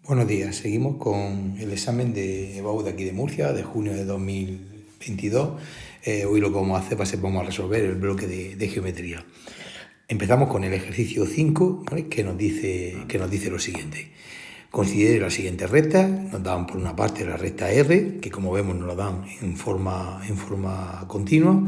Buenos días, seguimos con el examen de EBAU de aquí de Murcia, de junio de 2022. Hoy lo que vamos a hacer va a ser vamos a resolver el bloque de geometría. Empezamos con el ejercicio 5, ¿vale? que nos dice lo siguiente. Considere las siguientes rectas. Nos dan por una parte la recta R, que como vemos nos la dan en forma continua,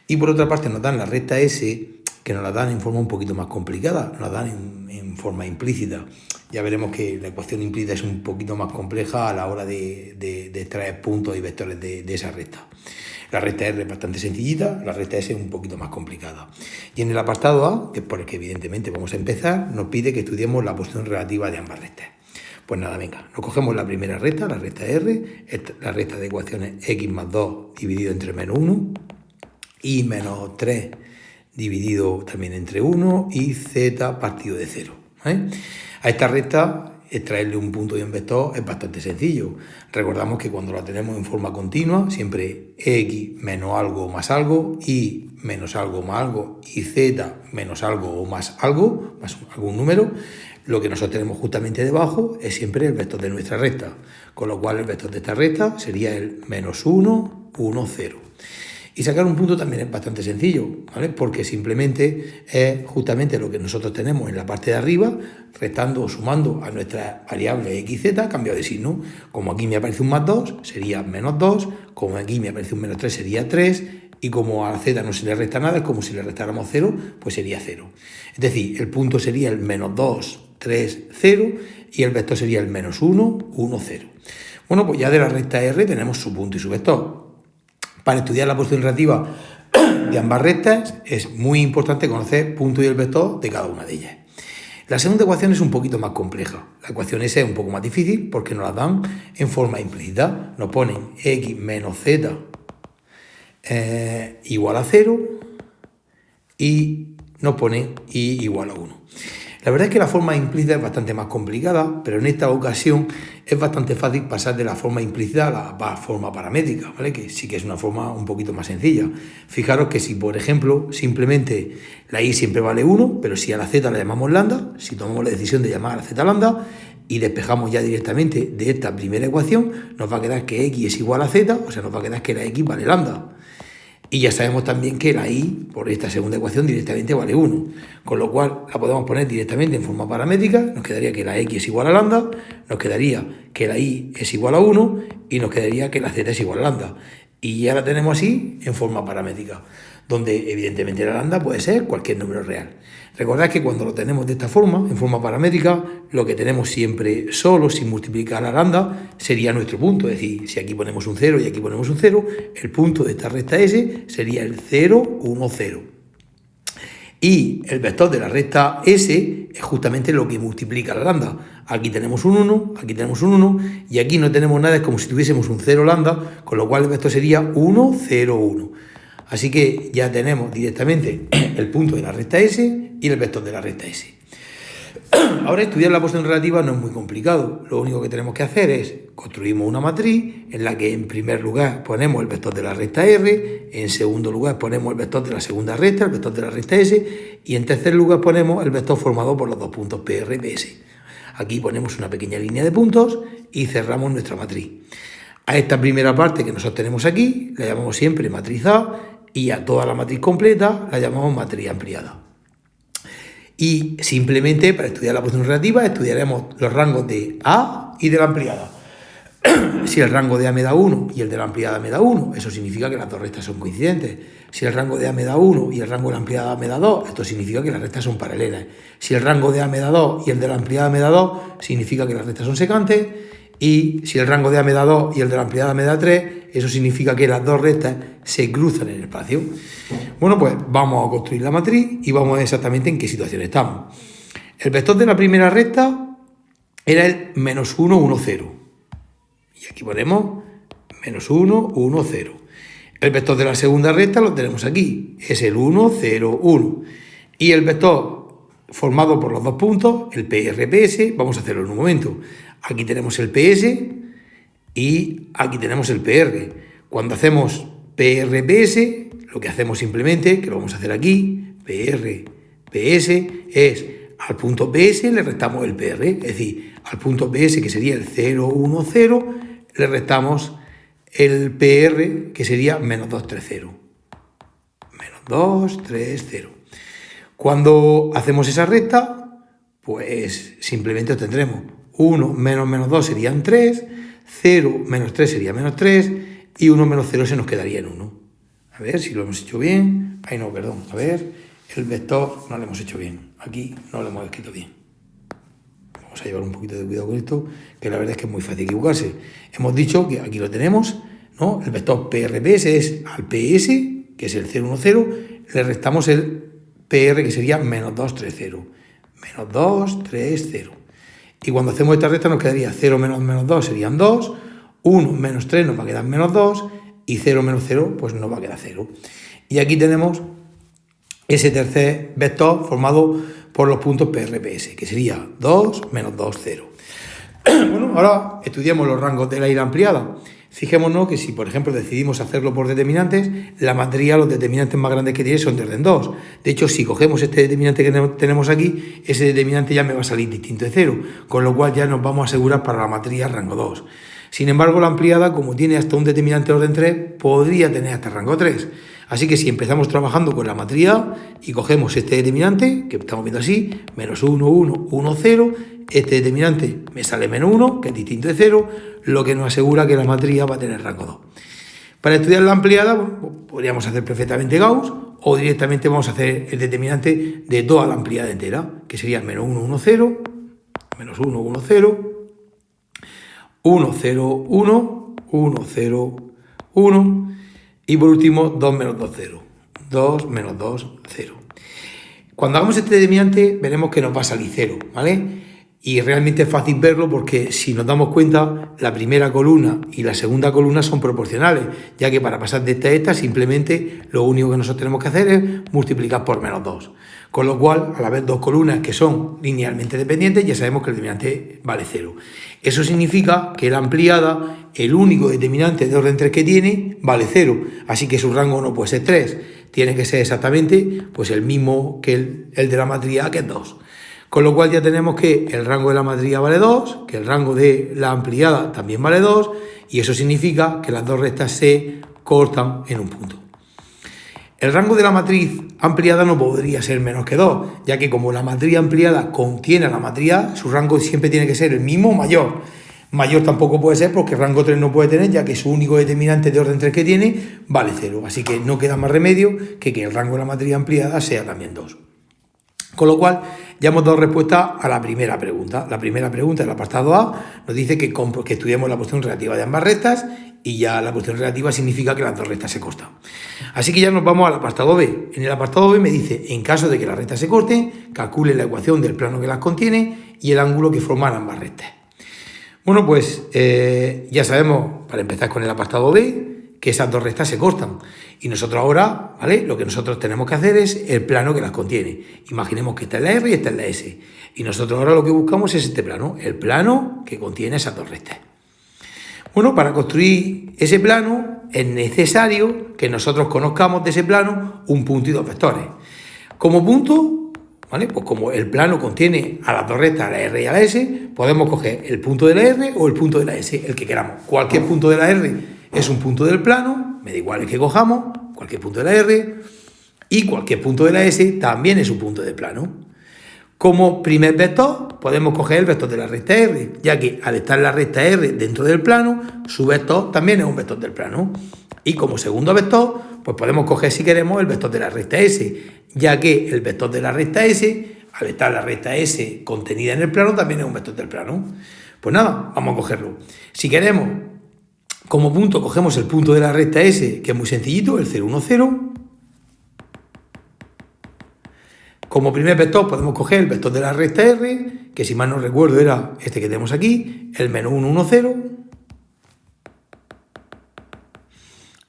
y por otra parte nos dan la recta S, que nos la dan en forma un poquito más complicada, nos la dan en forma implícita. Ya veremos que la ecuación implícita es un poquito más compleja a la hora de extraer puntos y vectores de esa recta. La recta R es bastante sencillita, la recta S es un poquito más complicada. Y en el apartado A, que es por el que evidentemente vamos a empezar, nos pide que estudiemos la posición relativa de ambas rectas. Pues nada, venga, nos cogemos la primera recta, la recta R, la recta de ecuaciones x más 2 dividido entre menos 1, y menos 3 dividido también entre 1 y z partido de 0. A esta recta, extraerle un punto y un vector es bastante sencillo. Recordamos que cuando la tenemos en forma continua, siempre x menos algo más algo, y menos algo más algo, y z menos algo o más algo, más algún número, lo que nosotros tenemos justamente debajo es siempre el vector de nuestra recta, con lo cual el vector de esta recta sería el menos 1, 1, 0. Y sacar un punto también es bastante sencillo, ¿vale? Porque simplemente es justamente lo que nosotros tenemos en la parte de arriba, restando o sumando a nuestra variable x, z, cambiado de signo. Como aquí me aparece un más 2, sería menos 2, como aquí me aparece un menos 3, sería 3, y como a z no se le resta nada, es como si le restáramos 0, pues sería 0. Es decir, el punto sería el menos 2, 3, 0, y el vector sería el menos 1, 1, 0. Bueno, pues ya de la recta R tenemos su punto y su vector. Para estudiar la posición relativa de ambas rectas es muy importante conocer el punto y el vector de cada una de ellas. La segunda ecuación es un poquito más compleja. La ecuación S es un poco más difícil porque nos la dan en forma implícita. Nos ponen x menos z igual a 0 y nos ponen y igual a 1. La verdad es que la forma implícita es bastante más complicada, pero en esta ocasión es bastante fácil pasar de la forma implícita a la forma paramétrica, ¿vale? Que sí que es una forma un poquito más sencilla. Fijaros que si, por ejemplo, simplemente la y siempre vale 1, pero si a la z la llamamos lambda, si tomamos la decisión de llamar a la z lambda y despejamos ya directamente de esta primera ecuación, nos va a quedar que x es igual a z, o sea, nos va a quedar que la x vale lambda. Y ya sabemos también que la y, por esta segunda ecuación, directamente vale 1. Con lo cual, la podemos poner directamente en forma paramétrica. Nos quedaría que la x es igual a lambda, nos quedaría que la y es igual a 1 y nos quedaría que la z es igual a lambda. Y ya la tenemos así en forma paramétrica, donde evidentemente la lambda puede ser cualquier número real. Recordad que cuando lo tenemos de esta forma, en forma paramétrica, lo que tenemos siempre solo, sin multiplicar la lambda, sería nuestro punto. Es decir, si aquí ponemos un 0 y aquí ponemos un 0, el punto de esta recta S sería el 0, 1, 0. Y el vector de la recta S es justamente lo que multiplica la lambda. Aquí tenemos un 1, aquí tenemos un 1, y aquí no tenemos nada, es como si tuviésemos un 0 lambda, con lo cual el vector sería 1, 0, 1. Así que ya tenemos directamente el punto de la recta S y el vector de la recta S. Ahora estudiar la posición relativa no es muy complicado. Lo único que tenemos que hacer es construimos una matriz en la que en primer lugar ponemos el vector de la recta R, en segundo lugar ponemos el vector de la segunda recta, el vector de la recta S, y en tercer lugar ponemos el vector formado por los dos puntos PR y PS. Aquí ponemos una pequeña línea de puntos y cerramos nuestra matriz. A esta primera parte que nosotros tenemos aquí la llamamos siempre matriz A, y a toda la matriz completa la llamamos matriz ampliada. Y simplemente para estudiar la posición relativa estudiaremos los rangos de A y de la ampliada. Si el rango de A me da 1 y el de la ampliada me da 1, eso significa que las dos rectas son coincidentes. Si el rango de A me da 1 y el rango de la ampliada me da 2, esto significa que las rectas son paralelas. Si el rango de A me da 2 y el de la ampliada me da 2, significa que las rectas son secantes. Y si el rango de A me da 2 y el de la ampliada me da 3, eso significa que las dos rectas se cruzan en el espacio. Bueno, pues vamos a construir la matriz y vamos a ver exactamente en qué situación estamos. El vector de la primera recta era el menos 1, 1, 0. Y aquí ponemos menos 1, 1, 0. El vector de la segunda recta lo tenemos aquí. Es el 1, 0, 1. Y el vector formado por los dos puntos, el PRPS, vamos a hacerlo en un momento. Aquí tenemos el PS y aquí tenemos el PR. Cuando hacemos PRPS, lo que hacemos simplemente, que lo vamos a hacer aquí, PRPS, es al punto PS le restamos el PR. Es decir, al punto PS, que sería el 0, 1, 0, le restamos el PR, que sería menos 2, 3, 0. Menos 2, 3, 0. Cuando hacemos esa resta, pues simplemente obtendremos 1 menos menos 2 serían 3, 0 menos 3 sería menos 3, y 1 menos 0 se nos quedaría en 1. A ver si lo hemos hecho bien. Ay, no, perdón. A ver, el vector no lo hemos hecho bien. Aquí no lo hemos escrito bien. Vamos a llevar un poquito de cuidado con esto, que la verdad es que es muy fácil equivocarse. Hemos dicho que aquí lo tenemos, ¿no? El vector PRPS es al PS, que es el 0, 1, 0, le restamos el PR, que sería menos 2, 3, 0. Menos 2, 3, 0. Y cuando hacemos esta resta nos quedaría 0 menos menos 2 serían 2, 1 menos 3 nos va a quedar menos 2, y 0 menos 0 pues nos va a quedar 0. Y aquí tenemos ese tercer vector formado por los puntos PRPS, que sería 2 menos 2, 0. Bueno, ahora estudiamos los rangos de la ira ampliada. Fijémonos que si, por ejemplo, decidimos hacerlo por determinantes, la matriz, los determinantes más grandes que tiene son de orden 2. De hecho, si cogemos este determinante que tenemos aquí, ese determinante ya me va a salir distinto de 0, con lo cual ya nos vamos a asegurar para la matriz rango 2. Sin embargo, la ampliada, como tiene hasta un determinante de orden 3, podría tener hasta rango 3. Así que si empezamos trabajando con la matriz A y cogemos este determinante, que estamos viendo así, menos 1, 1, 1, 0, este determinante me sale menos 1, que es distinto de 0, lo que nos asegura que la matriz A va a tener rango 2. Para estudiar la ampliada, podríamos hacer perfectamente Gauss, o directamente vamos a hacer el determinante de toda la ampliada entera, que sería menos 1, 1, 0, menos 1, 1, 0, 1, 0, 1, 1, 0, 1, y por último 2 menos 2, 0. 2 menos 2, 0. Cuando hagamos este determinante veremos que nos va a salir 0, ¿vale? Y realmente es fácil verlo porque si nos damos cuenta, la primera columna y la segunda columna son proporcionales, ya que para pasar de esta a esta simplemente lo único que nosotros tenemos que hacer es multiplicar por menos 2. Con lo cual, al haber dos columnas que son linealmente dependientes, ya sabemos que el determinante vale 0. Eso significa que la ampliada, el único determinante de orden 3 que tiene, vale 0. Así que su rango no puede ser 3. Tiene que ser exactamente pues, el mismo que el de la matriz A, que es 2. Con lo cual ya tenemos que el rango de la matriz A vale 2, que el rango de la ampliada también vale 2, y eso significa que las dos restas se cortan en un punto. El rango de la matriz ampliada no podría ser menos que 2, ya que como la matriz ampliada contiene a la matriz A, su rango siempre tiene que ser el mismo o mayor. Mayor tampoco puede ser porque rango 3 no puede tener, ya que su único determinante de orden 3 que tiene vale 0. Así que no queda más remedio que el rango de la matriz ampliada sea también 2. Con lo cual, ya hemos dado respuesta a la primera pregunta. La primera pregunta del apartado A nos dice que estudiemos la posición relativa de ambas rectas y ya la posición relativa significa que las dos rectas se cortan. Así que ya nos vamos al apartado B. En el apartado B me dice, en caso de que las rectas se corten, calcule la ecuación del plano que las contiene y el ángulo que forman ambas rectas. Bueno, pues ya sabemos, para empezar con el apartado B, que esas dos rectas se cortan. Y nosotros ahora, ¿vale? Lo que nosotros tenemos que hacer es el plano que las contiene. Imaginemos que esta es la R y esta es la S. Y nosotros ahora lo que buscamos es este plano, el plano que contiene esas dos rectas. Bueno, para construir ese plano es necesario que nosotros conozcamos de ese plano un punto y dos vectores. Como punto, ¿vale? Pues como el plano contiene a las dos rectas, a la R y a la S, podemos coger el punto de la R o el punto de la S, el que queramos. Cualquier punto de la R es un punto del plano, me da igual el que cojamos, cualquier punto de la R, y cualquier punto de la S también es un punto del plano. Como primer vector, podemos coger el vector de la recta R, ya que al estar la recta R dentro del plano, su vector también es un vector del plano. Y como segundo vector, pues podemos coger, si queremos, el vector de la recta S, ya que el vector de la recta S, al estar la recta S contenida en el plano, también es un vector del plano. Pues nada, vamos a cogerlo. Si queremos, como punto cogemos el punto de la recta S, que es muy sencillito, el 0, 1, 0. Como primer vector podemos coger el vector de la recta R, que si mal no recuerdo era este que tenemos aquí, el menos 1, 1, 0.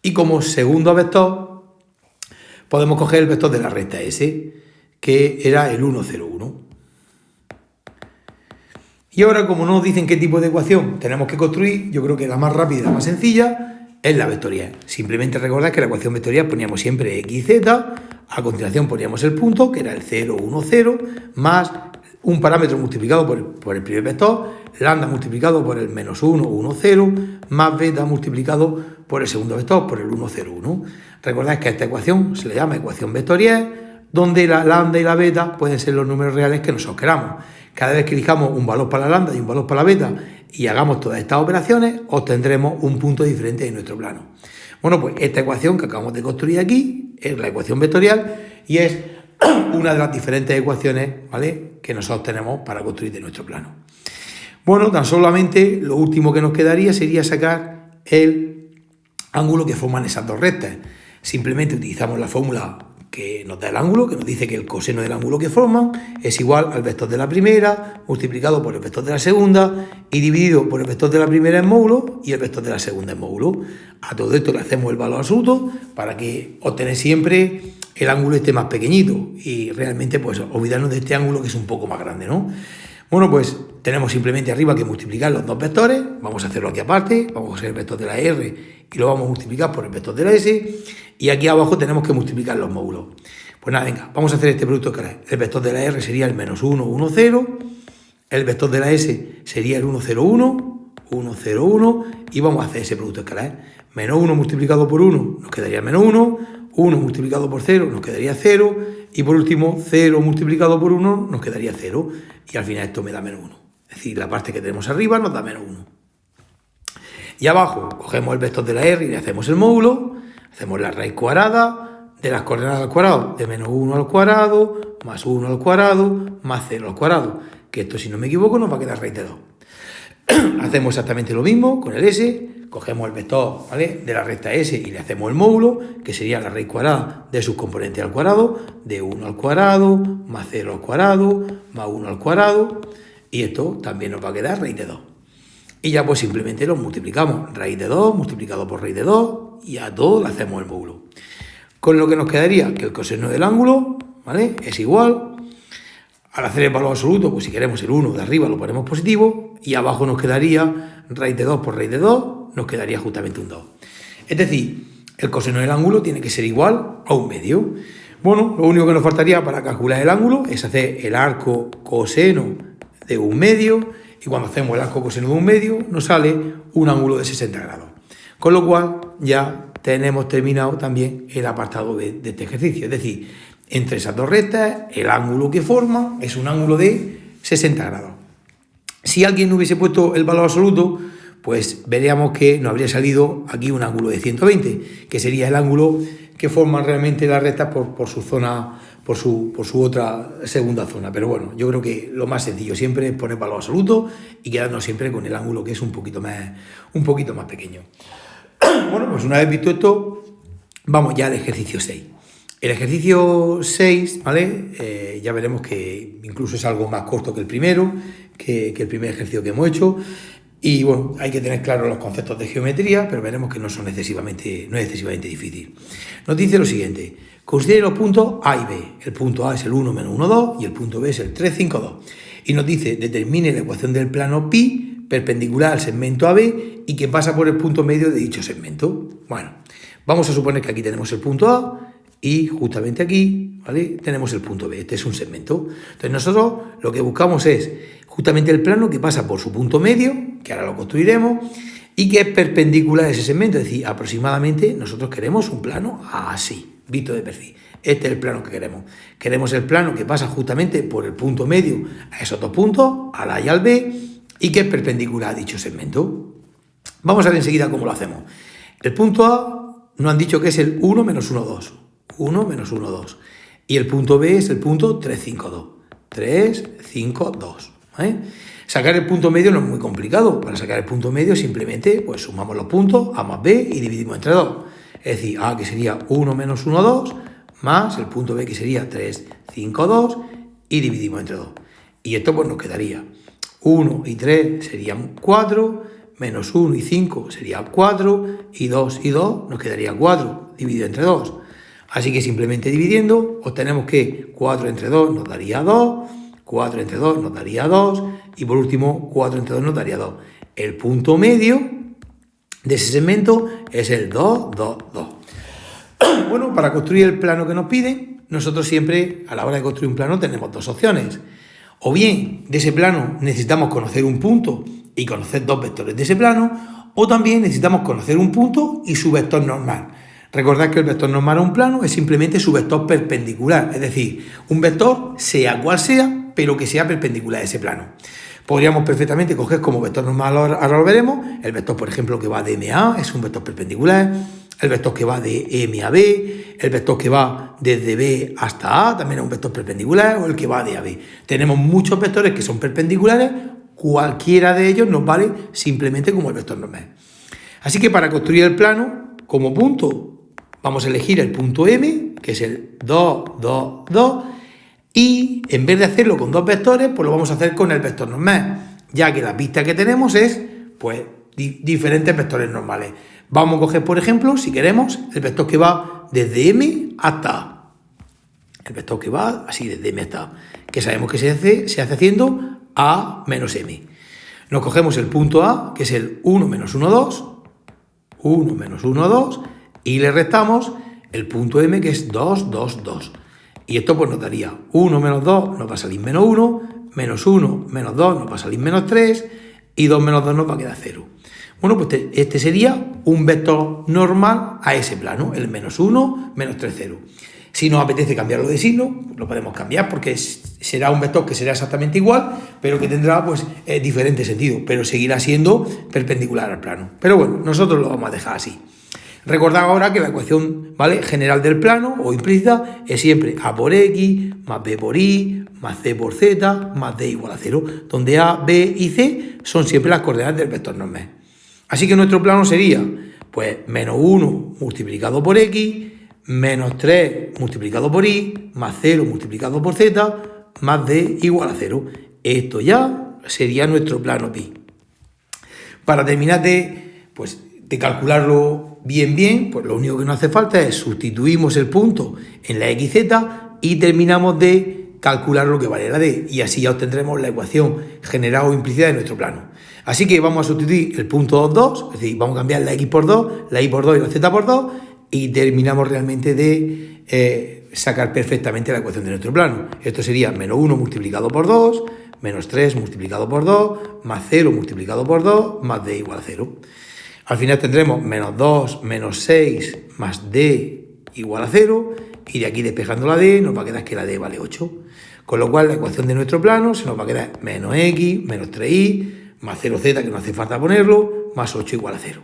Y como segundo vector podemos coger el vector de la recta S, que era el 1, 0, 1. Y ahora, como nos dicen qué tipo de ecuación tenemos que construir, yo creo que la más rápida y la más sencilla es la vectorial. Simplemente recordad que la ecuación vectorial poníamos siempre x, z, a continuación poníamos el punto, que era el 0, 1, 0, más un parámetro multiplicado por el primer vector, lambda multiplicado por el -1, 1, 0, más beta multiplicado por el segundo vector, por el 1, 0, 1. Recordad que a esta ecuación se le llama ecuación vectorial, donde la lambda y la beta pueden ser los números reales que nosotros queramos. Cada vez que elijamos un valor para la lambda y un valor para la beta y hagamos todas estas operaciones, obtendremos un punto diferente en nuestro plano. Bueno, pues esta ecuación que acabamos de construir aquí es la ecuación vectorial y es una de las diferentes ecuaciones, ¿vale?, que nosotros tenemos para construir de nuestro plano. Bueno, tan solamente lo último que nos quedaría sería sacar el ángulo que forman esas dos rectas. Simplemente utilizamos la fórmula que nos da el ángulo, que nos dice que el coseno del ángulo que forman es igual al vector de la primera multiplicado por el vector de la segunda y dividido por el vector de la primera en módulo y el vector de la segunda en módulo. A todo esto le hacemos el valor absoluto para que obtener siempre el ángulo esté más pequeñito y realmente pues olvidarnos de este ángulo que es un poco más grande, ¿no? Bueno, pues tenemos simplemente arriba que multiplicar los dos vectores, vamos a hacerlo aquí aparte, vamos a hacer el vector de la R y lo vamos a multiplicar por el vector de la S y aquí abajo tenemos que multiplicar los módulos. Pues nada, venga, vamos a hacer este producto escalar. El vector de la R sería el -1, 1, 0, el vector de la S sería el 1, 0, 1, 1, 0, 1 y vamos a hacer ese producto escalar. -1 multiplicado por 1 nos quedaría -1, 1 multiplicado por 0 nos quedaría 0 y por último 0 multiplicado por 1 nos quedaría 0 y al final esto me da -1. Es decir, la parte que tenemos arriba nos da -1. Y abajo cogemos el vector de la R y le hacemos el módulo, hacemos la raíz cuadrada de las coordenadas al cuadrado de -1 al cuadrado, más 1 al cuadrado, más 0 al cuadrado, que esto si no me equivoco nos va a quedar raíz de 2. Hacemos exactamente lo mismo con el S, cogemos el vector, ¿vale?, de la recta S y le hacemos el módulo, que sería la raíz cuadrada de sus componentes al cuadrado, de 1 al cuadrado, más 0 al cuadrado, más 1 al cuadrado, y esto también nos va a quedar raíz de 2. Y ya pues simplemente los multiplicamos, raíz de 2 multiplicado por raíz de 2, y a todo le hacemos el módulo. Con lo que nos quedaría que el coseno del ángulo, ¿vale?, es igual. Al hacer el valor absoluto, pues si queremos el 1 de arriba lo ponemos positivo y abajo nos quedaría raíz de 2 por raíz de 2, nos quedaría justamente un 2. Es decir, el coseno del ángulo tiene que ser igual a un medio. Bueno, lo único que nos faltaría para calcular el ángulo es hacer el arco coseno de un medio y cuando hacemos el arco coseno de un medio nos sale un ángulo de 60 grados. Con lo cual ya tenemos terminado también el apartado de este ejercicio. Es decir, entre esas dos rectas, el ángulo que forman es un ángulo de 60 grados. Si alguien no hubiese puesto el valor absoluto, pues veríamos que nos habría salido aquí un ángulo de 120, que sería el ángulo que forman realmente las rectas por su zona, por su otra segunda zona. Pero bueno, yo creo que lo más sencillo siempre es poner valor absoluto y quedarnos siempre con el ángulo que es un poquito más pequeño. Bueno, pues una vez visto esto, vamos ya al ejercicio 6. El ejercicio 6, ¿vale? Ya veremos que incluso es algo más corto que el primero, que el primer ejercicio que hemos hecho. Y bueno, hay que tener claros los conceptos de geometría, pero veremos que no es excesivamente difícil. Nos dice lo siguiente: considere los puntos A y B. El punto A es el 1 menos 1, 2 y el punto B es el 3, 5, 2. Y nos dice, determine la ecuación del plano pi perpendicular al segmento AB y que pasa por el punto medio de dicho segmento. Bueno, vamos a suponer que aquí tenemos el punto A y justamente aquí, ¿vale?, tenemos el punto B. Este es un segmento. Entonces nosotros lo que buscamos es justamente el plano que pasa por su punto medio, que ahora lo construiremos, y que es perpendicular a ese segmento. Es decir, aproximadamente nosotros queremos un plano así, visto de perfil. Este es el plano que queremos. Queremos el plano que pasa justamente por el punto medio a esos dos puntos, al A y al B, y que es perpendicular a dicho segmento. Vamos a ver enseguida cómo lo hacemos. El punto A nos han dicho que es el 1 menos 1, 2. 1 menos 1, 2. Y el punto B es el punto 3, 5, 2. 3, 5, 2. ¿Vale? Sacar el punto medio no es muy complicado. Para sacar el punto medio simplemente pues sumamos los puntos A más B y dividimos entre 2. Es decir, A que sería 1 menos 1, 2, más el punto B que sería 3, 5, 2 y dividimos entre 2. Y esto pues nos quedaría 1 y 3 serían 4, menos 1 y 5 sería 4 y 2 y 2 nos quedaría 4 dividido entre 2. Así que simplemente dividiendo obtenemos que 4 entre 2 nos daría 2, 4 entre 2 nos daría 2 y por último 4 entre 2 nos daría 2. El punto medio de ese segmento es el 2, 2, 2. Bueno, para construir el plano que nos piden, nosotros siempre a la hora de construir un plano tenemos dos opciones. O bien, de ese plano necesitamos conocer un punto y conocer dos vectores de ese plano, o también necesitamos conocer un punto y su vector normal. Recordad que el vector normal a un plano es simplemente su vector perpendicular, es decir, un vector sea cual sea, pero que sea perpendicular a ese plano. Podríamos perfectamente coger como vector normal, ahora lo veremos, el vector, por ejemplo, que va de M a A es un vector perpendicular, el vector que va de M a B, el vector que va desde B hasta A también es un vector perpendicular, o el que va de A a B. Tenemos muchos vectores que son perpendiculares, cualquiera de ellos nos vale simplemente como el vector normal. Así que para construir el plano, como punto, vamos a elegir el punto M, que es el 2, 2, 2, y en vez de hacerlo con dos vectores, pues lo vamos a hacer con el vector normal, ya que la vista que tenemos es, pues, diferentes vectores normales. Vamos a coger, por ejemplo, si queremos, el vector que va desde M hasta A. El vector que va así desde M hasta A, que sabemos que se hace haciendo A menos M. Nos cogemos el punto A, que es el 1 menos 1, 2, 1 menos 1, 2, y le restamos el punto M, que es 2, 2, 2. Y esto pues nos daría 1 menos 2 nos va a salir menos 1, menos 1 menos 2 nos va a salir menos 3, y 2 menos 2 nos va a quedar 0. Bueno, pues este sería un vector normal a ese plano, el menos 1, menos 3, 0. Si nos apetece cambiarlo de signo, lo podemos cambiar porque será un vector que será exactamente igual, pero que tendrá pues diferente sentido, pero seguirá siendo perpendicular al plano. Pero bueno, nosotros lo vamos a dejar así. Recordad ahora que la ecuación, ¿vale?, general del plano o implícita es siempre A por X más B por Y más C por Z más D igual a 0, donde A, B y C son siempre las coordenadas del vector normal. Así que nuestro plano sería pues menos 1 multiplicado por X, menos 3 multiplicado por Y, más 0 multiplicado por Z, más D igual a 0. Esto ya sería nuestro plano pi. Para terminar de calcularlo bien, pues lo único que nos hace falta es sustituimos el punto en la XZ y terminamos de calcular lo que vale la D, y así ya obtendremos la ecuación general o implícita de nuestro plano. Así que vamos a sustituir el punto 2, 2, es decir, vamos a cambiar la X por 2, la Y por 2 y la Z por 2, y terminamos realmente de sacar perfectamente la ecuación de nuestro plano. Esto sería menos 1 multiplicado por 2, menos 3 multiplicado por 2, más 0 multiplicado por 2, más D igual a 0. Al final tendremos menos 2, menos 6, más D igual a 0, y de aquí despejando la D nos va a quedar que la D vale 8. Con lo cual la ecuación de nuestro plano se nos va a quedar menos X, menos 3Y, más 0Z, que no hace falta ponerlo, más 8 igual a 0.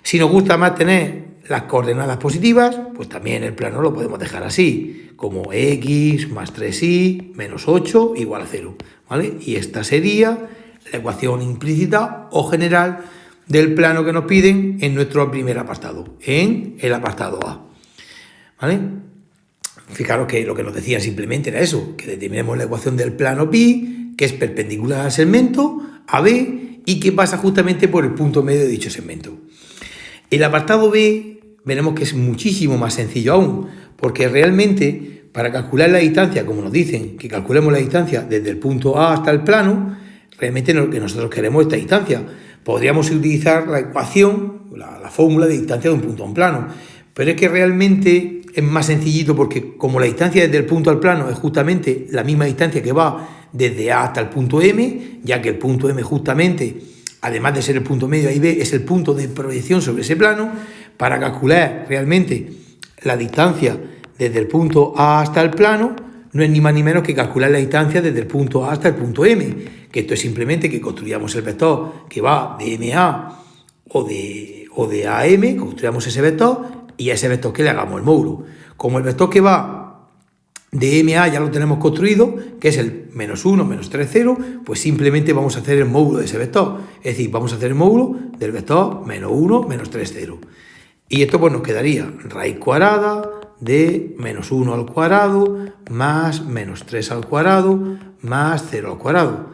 Si nos gusta más tener las coordenadas positivas, pues también el plano lo podemos dejar así, como X más 3Y menos 8 igual a 0, ¿vale? Y esta sería la ecuación implícita o general del plano que nos piden en nuestro primer apartado, en el apartado A, ¿vale? Fijaros que lo que nos decía simplemente era eso, que determinemos la ecuación del plano pi, que es perpendicular al segmento AB y que pasa justamente por el punto medio de dicho segmento. El apartado B veremos que es muchísimo más sencillo aún, porque realmente para calcular la distancia, como nos dicen que calculemos la distancia desde el punto A hasta el plano, realmente lo que nosotros queremos es esta distancia. Podríamos utilizar la ecuación, la fórmula de distancia de un punto a un plano, pero es que realmente es más sencillito porque como la distancia desde el punto al plano es justamente la misma distancia que va desde A hasta el punto M, ya que el punto M justamente, además de ser el punto medio A y B, es el punto de proyección sobre ese plano. Para calcular realmente la distancia desde el punto A hasta el plano, no es ni más ni menos que calcular la distancia desde el punto A hasta el punto M, que esto es simplemente que construyamos el vector que va de MA o de A a M, construyamos ese vector y a ese vector que le hagamos el módulo. Como el vector que va de MA ya lo tenemos construido, que es el menos 1, menos 3, 0, pues simplemente vamos a hacer el módulo de ese vector. Es decir, vamos a hacer el módulo del vector menos 1, menos 3, 0. Y esto pues nos quedaría raíz cuadrada de menos 1 al cuadrado más menos 3 al cuadrado más 0 al cuadrado,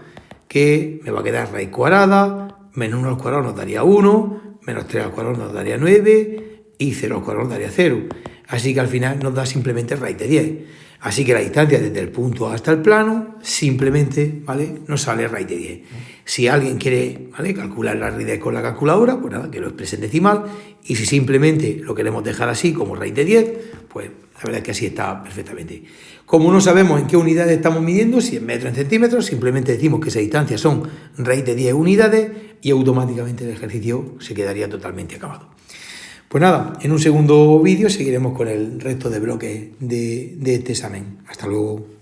que me va a quedar raíz cuadrada, menos 1 al cuadrado nos daría 1, menos 3 al cuadrado nos daría 9 y 0 al cuadrado nos daría 0. Así que al final nos da simplemente raíz de 10. Así que la distancia desde el punto hasta el plano simplemente, ¿vale?, nos sale raíz de 10. Si alguien quiere, ¿vale?, calcular la raíz de 10 con la calculadora, pues nada, que lo exprese en decimal. Y si simplemente lo queremos dejar así como raíz de 10, pues la verdad es que así está perfectamente. Como no sabemos en qué unidades estamos midiendo, si en metros, en centímetros, simplemente decimos que esa distancia son raíz de 10 unidades y automáticamente el ejercicio se quedaría totalmente acabado. Pues nada, en un segundo vídeo seguiremos con el resto de bloques de este examen. Hasta luego.